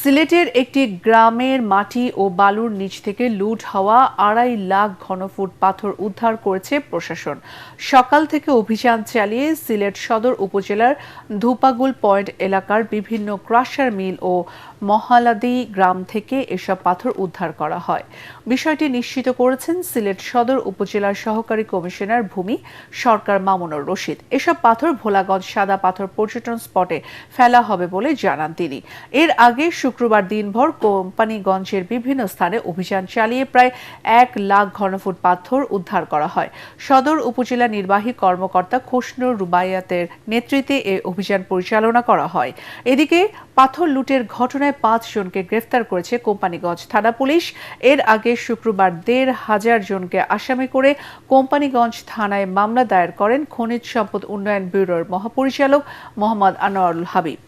সিলেটের একটি গ্রামের মাটি ও বালুর নিচ থেকে লুট হওয়া ২.৫ লাখ ঘনফুট পাথর উদ্ধার করেছে প্রশাসন। সকাল থেকে অভিযান চালিয়ে সিলেট সদর উপজেলার ধুপাগুল পয়েন্ট এলাকার বিভিন্ন ক্রাশার মিল ও মহালাদি গ্রাম থেকে এসব পাথর উদ্ধার করা হয়। বিষয়টি নিশ্চিত করেছেন সিলেট সদর উপজেলার সহকারী কমিশনার ভূমি সরকার মামুনুর রশিদ। এসব পাথর ভোলাগঞ্জ সাদা পাথর পর্যটন স্পটে ফেলা হবে বলে জানান তিনি। এর আগে শুক্রবার দিনভর কোম্পানিগঞ্জের বিভিন্ন স্থানে অভিযান চালিয়ে প্রায় ১ লাখ ঘনফুট পাথর উদ্ধার করা হয়। সদর উপজেলা নির্বাহী কর্মকর্তা খোসনুর রুবাইয়াতের নেতৃত্বে এ অভিযান পরিচালনা করা হয়। এদিকে পাথর লুটের ঘটনায় ৫ জনকে গ্রেফতার করেছে কোম্পানিগঞ্জ থানা পুলিশ। এর আগে শুক্রবার ১৫০০ জনকে আসামি করে কোম্পানিগঞ্জ থানায় মামলা দায়ের করেন খনিজ সম্পদ উন্নয়ন ব্যুরোর মহাপরিচালক মোহাম্মদ আনোয়ারুল হাবিব।